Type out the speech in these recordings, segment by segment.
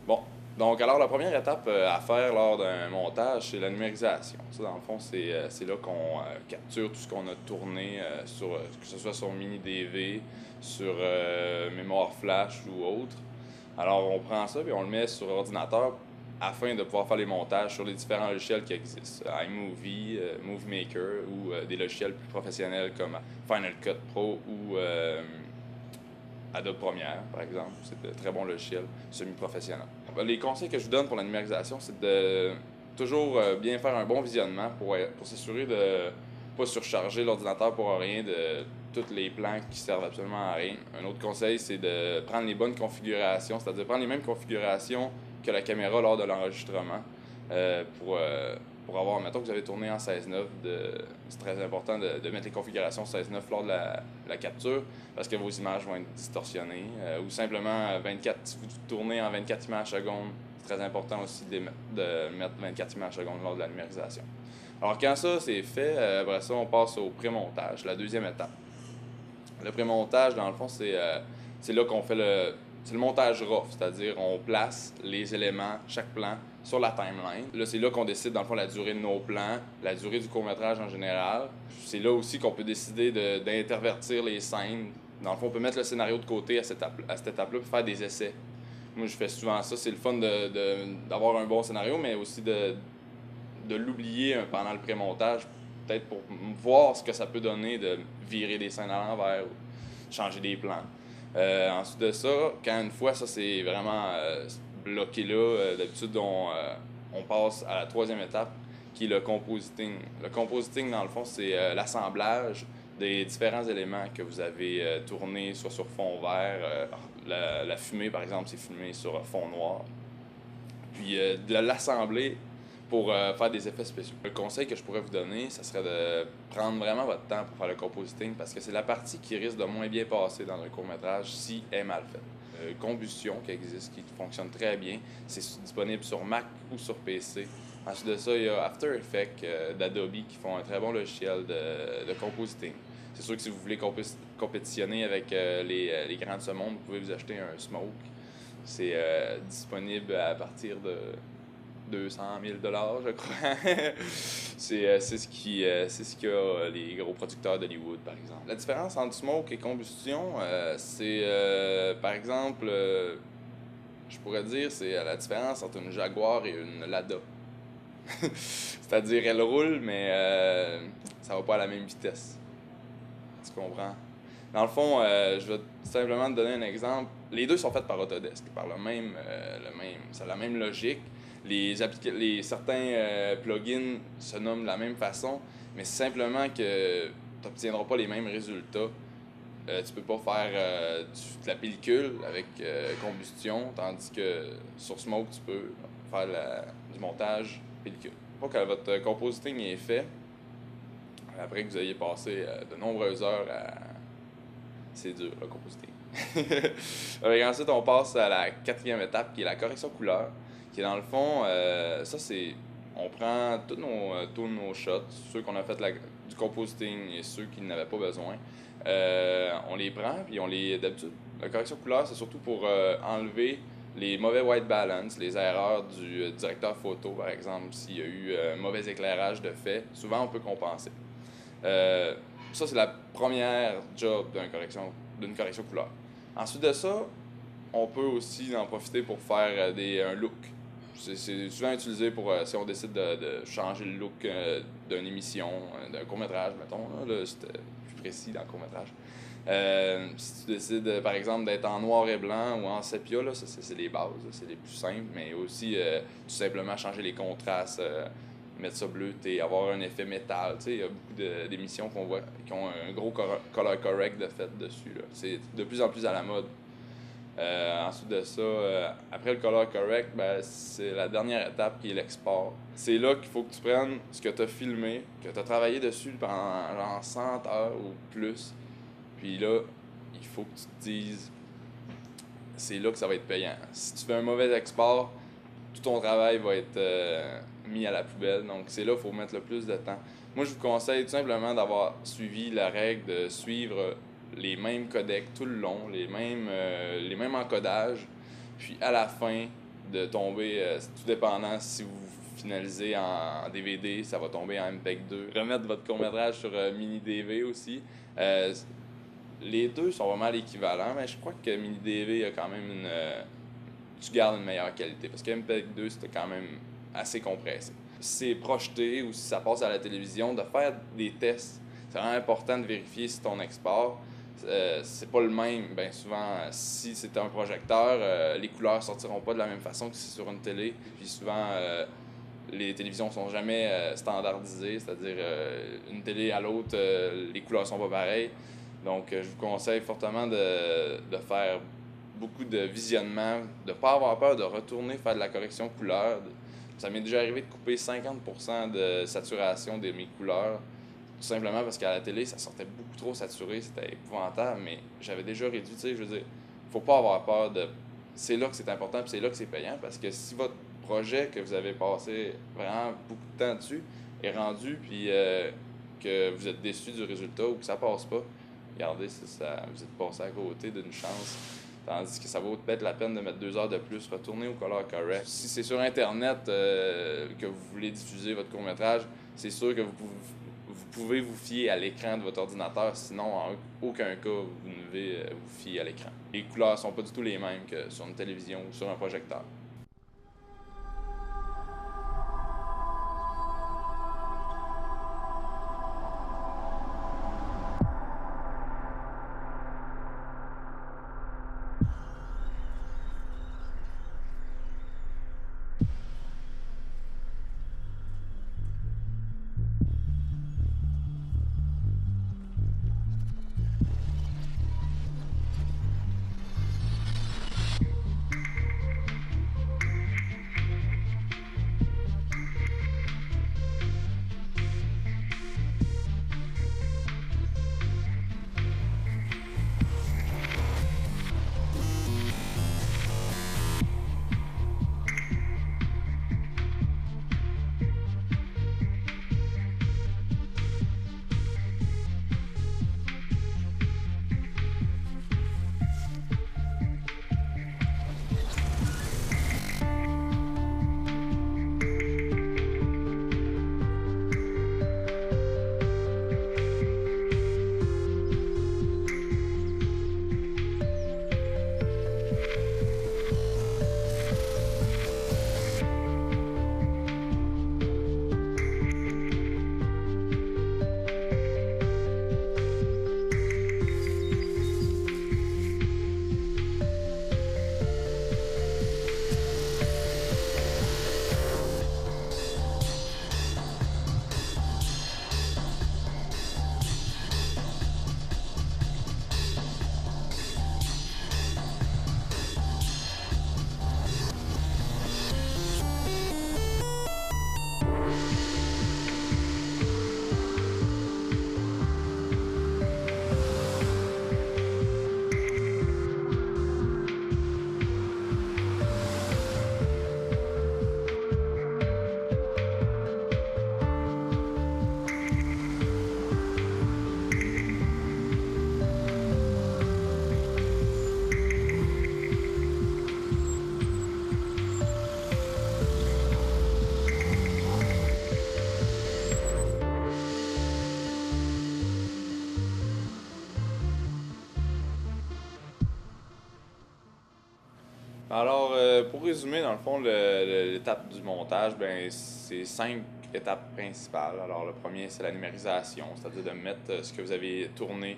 Bon, donc alors la première étape à faire lors d'un montage, c'est la numérisation. Ça, dans le fond, c'est là qu'on capture tout ce qu'on a tourné, que ce soit sur mini DV, sur mémoire flash ou autre. Alors on prend ça et on le met sur ordinateur afin de pouvoir faire les montages sur les différents logiciels qui existent. iMovie, Movie Maker ou des logiciels plus professionnels comme Final Cut Pro ou Adobe Premiere, par exemple. C'est de très bons logiciels semi-professionnels. Les conseils que je vous donne pour la numérisation, c'est de toujours bien faire un bon visionnement pour s'assurer de ne pas surcharger l'ordinateur pour rien, de tous les plans qui servent absolument à rien. Un autre conseil, c'est de prendre les bonnes configurations, c'est-à-dire prendre les mêmes configurations que la caméra lors de l'enregistrement euh, pour, euh, pour avoir, mettons que vous avez tourné en 16:9, c'est très important de mettre les configurations 16:9 lors de la capture parce que vos images vont être distorsionnées. Ou simplement 24, si vous tournez en 24 images secondes, c'est très important aussi de mettre 24 images secondes lors de la numérisation. Alors quand ça c'est fait, après ça on passe au pré-montage, la deuxième étape. Le pré-montage, dans le fond, c'est là qu'on fait c'est le montage rough, c'est-à-dire on place les éléments, chaque plan, sur la timeline. Là, c'est là qu'on décide, dans le fond, la durée de nos plans, la durée du court-métrage en général. C'est là aussi qu'on peut décider d'intervertir les scènes. Dans le fond, on peut mettre le scénario de côté à cette étape-là pour faire des essais. Moi, je fais souvent ça. C'est le fun d'avoir un bon scénario, mais aussi de l'oublier pendant le pré-montage, peut-être pour voir ce que ça peut donner de virer des scènes à l'envers ou changer des plans. Ensuite de ça, quand une fois ça c'est vraiment bloqué là, d'habitude on passe à la troisième étape qui est le compositing. Le compositing, dans le fond, c'est l'assemblage des différents éléments que vous avez tournés, soit sur fond vert. La fumée, par exemple, c'est filmé sur fond noir. Puis de l'assembler pour faire des effets spéciaux. Le conseil que je pourrais vous donner, ça serait de prendre vraiment votre temps pour faire le compositing parce que c'est la partie qui risque de moins bien passer dans un court-métrage si elle est mal faite. Combustion qui existe, qui fonctionne très bien, c'est disponible sur Mac ou sur PC. Ensuite de ça, il y a After Effects d'Adobe qui font un très bon logiciel de compositing. C'est sûr que si vous voulez compétitionner avec les grands de ce monde, vous pouvez vous acheter un Smoke. C'est disponible à partir de 200 000 $, je crois. C'est ce que les gros producteurs d'Hollywood, par exemple. La différence entre smoke et combustion, c'est, par exemple, je pourrais dire, c'est la différence entre une Jaguar et une Lada. C'est-à-dire, elle roule, mais ça va pas à la même vitesse. Tu comprends? Dans le fond, je vais simplement te donner un exemple. Les deux sont faits par Autodesk, par c'est la même logique. Certains plugins se nomment de la même façon, mais c'est simplement que tu n'obtiendras pas les mêmes résultats. Tu peux pas faire de la pellicule avec combustion, tandis que sur Smoke, tu peux faire du montage pellicule. Une fois que votre compositing est fait, après que vous ayez passé de nombreuses heures à... C'est dur, le compositing. Ensuite, on passe à la quatrième étape, qui est la correction couleur, qui est dans le fond, ça c'est... On prend tous nos shots, ceux qu'on a fait du compositing et ceux qui n'avaient pas besoin. On les prend, puis on les... D'habitude, la correction couleur, c'est surtout pour enlever les mauvais white balance, les erreurs du directeur photo, par exemple, s'il y a eu mauvais éclairage de fait. Souvent, on peut compenser. Euh, Ça, c'est la première job d'une correction couleur. Ensuite de ça, on peut aussi en profiter pour faire un look. C'est souvent utilisé pour si on décide de changer le look d'une émission, d'un court-métrage, mettons. Là, c'était plus précis dans le court-métrage. Si tu décides, par exemple, d'être en noir et blanc ou en sépia, là, ça, c'est les bases, c'est les plus simples, mais aussi tout simplement changer les contrastes, mettre ça bleuté, avoir un effet métal. Il y a beaucoup d'émissions qu'on voit qui ont un gros color correct de fait dessus. C'est de plus en plus à la mode. Ensuite de ça, après le color correct, ben, c'est la dernière étape qui est l'export. C'est là qu'il faut que tu prennes ce que tu as filmé, que tu as travaillé dessus pendant genre 100 heures ou plus. Puis là, il faut que tu te dises, c'est là que ça va être payant. Si tu fais un mauvais export, tout ton travail va être mis à la poubelle. Donc c'est là qu'il faut mettre le plus de temps. Moi, je vous conseille tout simplement d'avoir suivi la règle de suivre les mêmes codecs tout le long, les mêmes encodages. Puis à la fin, de tomber, tout dépendant si vous finalisez en DVD, ça va tomber en MPEG 2. Remettre votre court-métrage sur mini-DV aussi. Les deux sont vraiment l'équivalent, mais je crois que mini-DV a quand même tu gardes une meilleure qualité, parce que MPEG 2, c'était quand même assez compressé. Si c'est projeté ou si ça passe à la télévision, de faire des tests. C'est vraiment important de vérifier si ton export, c'est pas le même. Bien souvent, si c'est un projecteur, les couleurs sortiront pas de la même façon que si c'est sur une télé. Puis souvent, les télévisions sont jamais standardisées, c'est-à-dire une télé à l'autre, les couleurs sont pas pareilles. Donc, je vous conseille fortement de faire beaucoup de visionnement, de ne pas avoir peur de retourner faire de la correction couleur. Ça m'est déjà arrivé de couper 50% de saturation de mes couleurs, tout simplement parce qu'à la télé, ça sortait beaucoup trop saturé, c'était épouvantable, mais j'avais déjà réduit, tu sais, je veux dire, faut pas avoir peur de... C'est là que c'est important, puis c'est là que c'est payant, parce que si votre projet que vous avez passé vraiment beaucoup de temps dessus est rendu, puis que vous êtes déçu du résultat ou que ça passe pas, regardez, vous êtes passé à côté d'une chance. Tandis que ça vaut peut-être la peine de mettre 2 heures de plus, retourner au color correct. Si c'est sur Internet que vous voulez diffuser votre court-métrage, c'est sûr que vous pouvez vous fier à l'écran de votre ordinateur, sinon en aucun cas vous ne devez vous fier à l'écran. Les couleurs sont pas du tout les mêmes que sur une télévision ou sur un projecteur. Alors, pour résumer, dans le fond, l'étape du montage, ben, c'est 5 étapes principales. Alors, le premier, c'est la numérisation, c'est-à-dire de mettre ce que vous avez tourné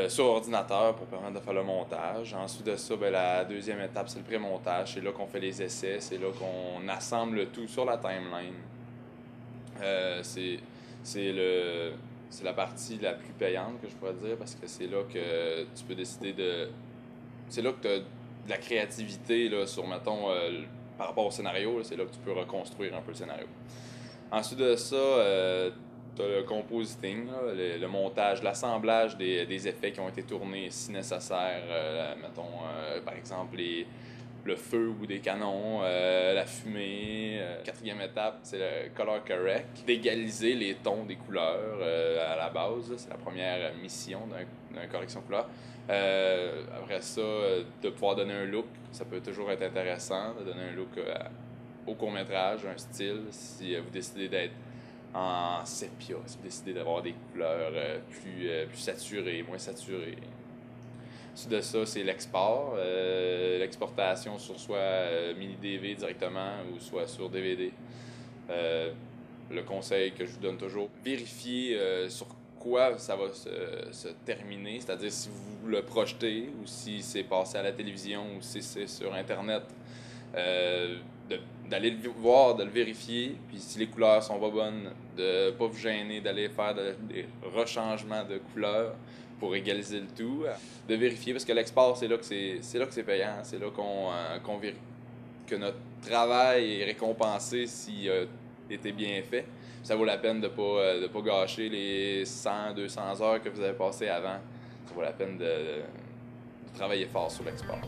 sur ordinateur pour permettre de faire le montage. Ensuite de ça, ben, la deuxième étape, c'est le pré-montage. C'est là qu'on fait les essais, c'est là qu'on assemble le tout sur la timeline. Euh, c'est, c'est la partie la plus payante que je pourrais dire parce que c'est là que tu peux décider de... C'est là que tu as de la créativité là, sur, mettons, par rapport au scénario, là, c'est là que tu peux reconstruire un peu le scénario. Ensuite de ça, tu as le compositing, là, le montage, l'assemblage des effets qui ont été tournés si nécessaire. Mettons, par exemple, le feu ou des canons, la fumée. Quatrième étape, c'est le color correct, d'égaliser les tons des couleurs à la base. C'est la première mission d'un correction couleur. Après ça, de pouvoir donner un look, ça peut toujours être intéressant, de donner un look au court-métrage, un style, si vous décidez d'être en sépia, si vous décidez d'avoir des couleurs plus saturées, moins saturées. Ensuite de ça, c'est l'export, l'exportation sur soit mini-DV directement ou soit sur DVD. Le conseil que je vous donne toujours, vérifiez sur quoi ça va se terminer, c'est-à-dire si vous le projetez ou si c'est passé à la télévision ou si c'est sur Internet. D'aller le voir, de le vérifier, puis si les couleurs sont pas bonnes, de pas vous gêner d'aller faire des rechangements de couleurs pour égaliser le tout, de vérifier parce que l'export c'est là que c'est payant, c'est là qu'on vérifie que notre travail est récompensé s'il a été bien fait. Ça vaut la peine de pas gâcher les 100-200 heures que vous avez passées avant. Ça vaut la peine de travailler fort sur l'export.